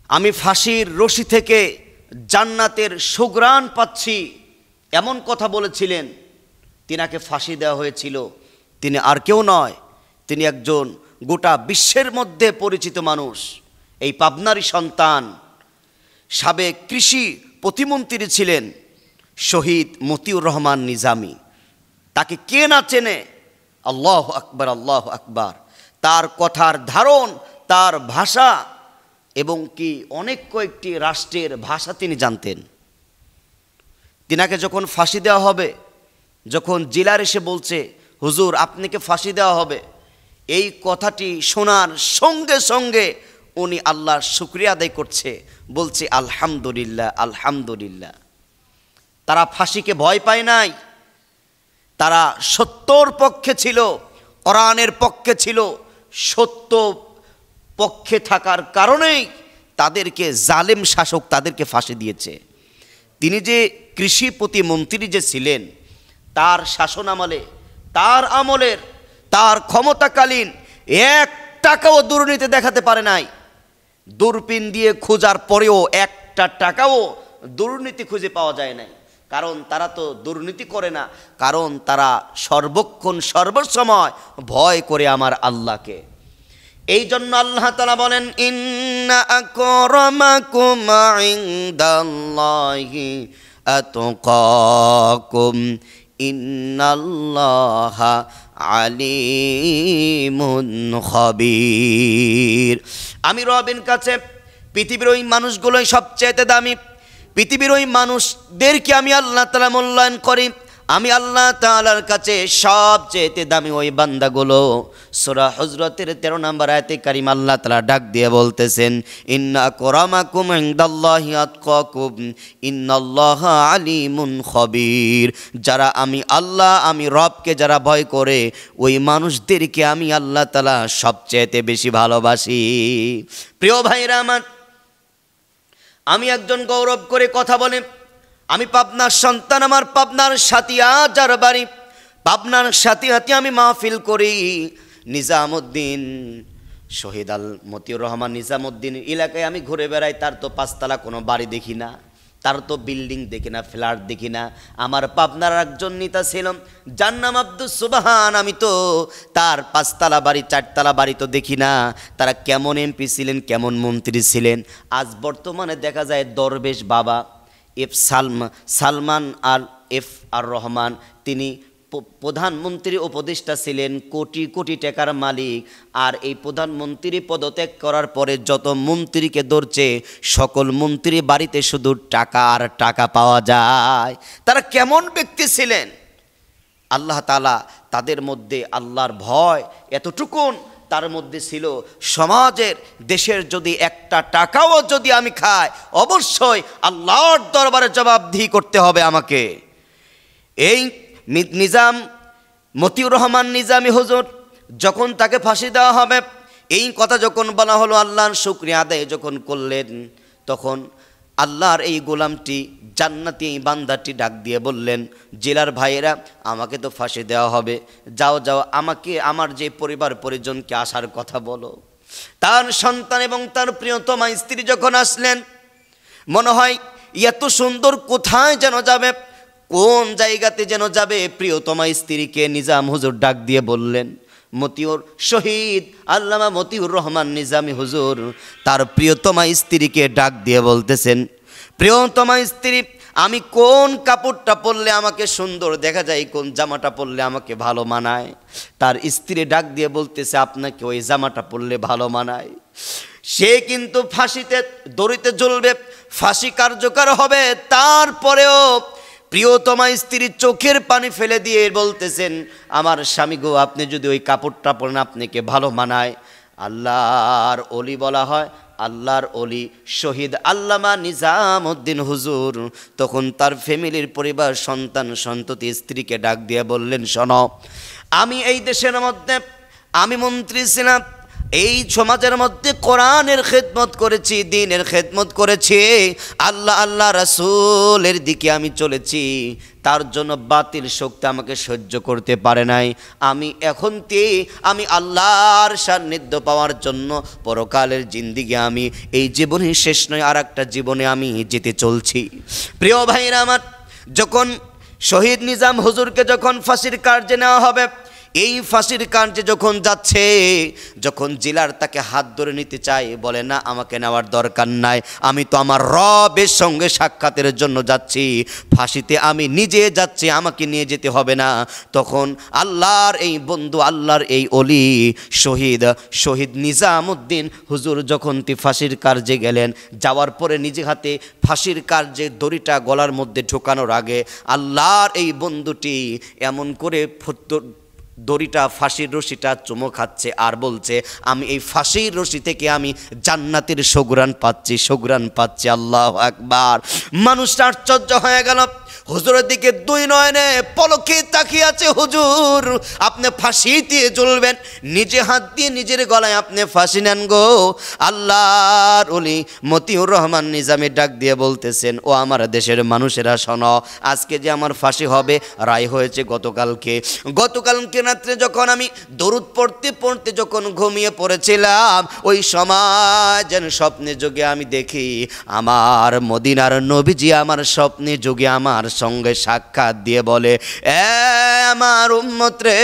আমি ফাঁসির রশি থেকে জান্নাতের সুঘ্রাণ পাচ্ছি, এমন কথা বলেছিলেন। তিনাকে ফাঁসি দেওয়া হয়েছিল। তিনি আর কেউ নয়, তিনি একজন গোটা বিশ্বের মধ্যে পরিচিত মানুষ। এই পাবনারই সন্তান, সাবেক কৃষি প্রতিমন্ত্রী ছিলেন শহীদ মতিউর রহমান নিজামী। তাকে কে না চেনে? আল্লাহু আকবার, আল্লাহু আকবার। তার কথার ধারণ, তার ভাষা এবং কি অনেক কয়েকটি রাষ্ট্রের ভাষা তিনি জানতেন। তিনাকে যখন ফাঁসি দেওয়া হবে, যখন জেলার এসে বলছে হুজুর আপনাকে ফাঁসি দেওয়া হবে, এই কথাটি শোনার সঙ্গে সঙ্গে উনি আল্লাহর শুকরিয়া আদায় করছে, বলছে আলহামদুলিল্লাহ, আলহামদুলিল্লাহ। তারা ফাঁসিকে ভয় পায় নাই, তারা সত্যর পক্ষে ছিল, কোরআনের পক্ষে ছিল। সত্য পক্ষে থাকার কারণেই তাদেরকে জালেম শাসক তাদেরকে ফাঁসি দিয়েছে। তিনি যে কৃষি প্রতিমন্ত্রী যে ছিলেন, তার শাসন আমলে, তার আমলের, তার ক্ষমতাকালীন 1 টাকাও দুর্নীতি দেখাতে পারে নাই। দূরবীন দিয়ে খোঁজার পরেও 1টা টাকাও দুর্নীতি খুঁজে পাওয়া যায় নাই। কারণ তারা তো দুর্নীতি করে না, কারণ তারা সর্বক্ষণ সর্বসময় ভয় করে আমার আল্লাহকে। এই জন্য আল্লাহ তাআলা বলেন ইন্না আকরামাকুম ইনদাল্লাহি আতকাকুম ইন্নাল্লাহা আলিমুন খবীর। আমি রবের কাছে পৃথিবীর ওই মানুষগুলোই সবচেয়ে দামি। পৃথিবীর ওই মানুষদেরকে আমি আল্লাহ তাআলা মূল্যায়ন করি। আমি আল্লাহ তাআলার কাছে সবচেয়ে দামি ওই বান্দাগুলো। সূরা হুজরাতের 13 নম্বর আয়াতে কারিমা আল্লাহ তাআলা ডাক দিয়ে বলতেছেন ইন্না আকরামাকুম ইনদাল্লাহি আতকাকুম ইন্নাল্লাহা আলিমুন খবীর। যারা আমি আল্লাহ, আমি রবকে যারা ভয় করে, ওই মানুষদেরকে আমি আল্লাহ তাআলা সবচেয়ে বেশি ভালোবাসি। প্রিয় ভাইরা আমার, আমি একজন গৌরব করে কথা বলি, আমি পাবনার সন্তান, আমার পাবনার সাতিয়া যার বাড়ি, পাবনার সাতিয়াতে আমি মাহফিল করি। নিজামউদ্দিন, শহীদ মতিউর রহমান নিজামউদ্দিন এলাকায় আমি ঘুরে বেড়াই। তার তো 5 তলা কোনো বাড়ি দেখি না, তার তো বিল্ডিং দেখি না, ফ্ল্যাট দেখি না। আমার পাবনার একজন নেতা ছিল, যার নাম আব্দুস সুবহান। আমি তো তার 5 তলা বাড়ি, 4 তলা বাড়ি তো দেখি না। তারা কেমন এমপি ছিলেন, কেমন মন্ত্রী ছিলেন। আজ বর্তমানে দেখা যায় দরবেশ বাবা সালমান আর রহমান, তিনি প্রধানমন্ত্রী উপদেষ্টা ছিলেন, কোটি কোটি টাকার মালিক। আর এই প্রধানমন্ত্রী পদত্যাগ করার পরে যত মন্ত্রীকে ধরছে, সকল মন্ত্রী বাড়িতে শুধু টাকা আর টাকা পাওয়া যায়। তারা কেমন ব্যক্তি ছিলেন? আল্লাহ তাআলা তাদের মধ্যে আল্লাহর ভয় এতটুকুন তার মধ্যে ছিল। সমাজের, দেশের যদি 1টা টাকাও যদি আমি খাই, অবশ্যই আল্লাহর দরবারে জবাবদিহি করতে হবে আমাকে। এই মতিউর রহমান নিজামী হুজুর যখন তাকে ফাঁসি দেওয়া হবে, এই কথা যখন বলা হলো, আল্লাহর শুকরিয়া আদায় যখন করলেন, তখন আল্লাহর এই গোলামটি, জান্নাতি এই বান্দাটি ডাক দিয়ে বললেন, জেলার ভাইয়েরা আমাকে তো ফাঁসি দেওয়া হবে, যাও যাও আমাকে আমার যে পরিবার পরিজনকে আসার কথা বলো। তার সন্তান এবং তার প্রিয়তমা স্ত্রী যখন আসলেন, মনে হয় এত সুন্দর কোথায় যেন যাবে, কোন জায়গাতে যেন যাবে। প্রিয়তমা স্ত্রীকে নিজাম হুজুর ডাক দিয়ে বললেন, মতিউর শহীদ আল্লামা মতিউর রহমান নিজামী হুজুর তার প্রিয়তমা স্ত্রীকে ডাক দিয়ে বলতেছেন, প্রিয়তমা স্ত্রী, আমি কোন কাপড়টা পরলে আমাকে সুন্দর দেখা যায়, কোন জামাটা পরলে আমাকে ভালো মানায়। তার স্ত্রী ডাক দিয়ে বলতেছে, আপনাকে ওই জামাটা পরলে ভালো মানায়। সে কিন্তু ফাঁসিতে দড়িতে ঝুলবে, ফাঁসি কার্যকর হবে। তারপরেও প্রিয়তমা স্ত্রী চোখের পানি ফেলে দিয়ে বলতেছেন, আমার স্বামী গো, আপনি যদি ওই কাপড়টা পরেন আপনাকে ভালো মানায়। আল্লাহর ওলি বলা হয়, আল্লাহর ওলি শহীদ আল্লামা নিজামউদ্দিন হুজুর তখন তার ফ্যামিলির পরিবার, সন্তান সন্ততি, স্ত্রীকে ডাক দিয়ে বললেন, শোনো, আমি এই দেশের মধ্যে আমি মন্ত্রী ছিলাম, এই সমাজের মধ্যে কোরআনের খেদমত করেছি, দ্বীনের খেদমত করেছি, আল্লাহ আল্লাহ রাসূলের দিকে আমি চলেছি, তার জন্য বাতিল শক্তি আমাকে সহ্য করতে পারে নাই। আমি এখন আমি আল্লাহর সান্নিধ্য পাওয়ার জন্য পরকালের জিন্দিগি আমি এই জীবনে শেষ নয়, আর একটা জীবনে আমি যেতে চলছি। প্রিয় ভাইরা আমার, যখন শহীদ নিজাম হুজুরকে যখন ফাঁসির কার্যে নেওয়া হবে, এই ফাঁসির কার্যে যখন যাচ্ছে, যখন জিলার তাকে হাত ধরে নিতে চায়, বলে না আমাকে নেওয়ার দরকার নাই, আমি তো আমার রবের সঙ্গে সাক্ষাতের জন্য যাচ্ছি, ফাঁসিতে আমি নিজে যাচ্ছি, আমাকে নিয়ে যেতে হবে না। তখন আল্লাহর এই বন্ধু, আল্লাহর এই অলি শহীদ নিজামউদ্দিন হুজুর যখন ফাঁসির কার্যে গেলেন, যাওয়ার পরে নিজে হাতে ফাঁসির কার্যে দড়িটা গলার মধ্যে ঢোকানোর আগে আল্লাহর এই বন্ধুটি এমন করে দড়িটা, ফাঁসির রশিটা চুমো খাচ্ছে আর বলছে, আমি এই ফাঁসির রশি থেকে আমি জান্নাতের সুঘ্রাণ পাচ্ছি। আল্লাহু আকবার। মানুষটা আশ্চর্য হয়ে গেল, হুজুরের দিকে দুই নয়নে পলকে তাকিয়ে আছে। হুজুর, আপনি ফাঁসি দিয়ে জ্বলবেন, নিজে হাত দিয়ে নিজের গলায় আপনি ফাঁসি নেন গো। আল্লাহর ওলি মতিউর রহমান নিজামী ডাক দিয়ে বলতেছেন, ও আমার দেশের মানুষেরা শোনো, আজকে যে আমার ফাঁসি হবে, রায় হয়েছে গতকালকে রাত্রে যখন আমি দরুদ পড়তে যখন ঘুমিয়ে পড়েছিলাম, ওই সময় যেন স্বপ্নে যোগে আমি দেখি আমার মদিনার নবীজি আমার স্বপ্নে যোগে আমার সঙ্গে সাক্ষাৎ দিয়ে বলে, এ আমার উম্মত রে,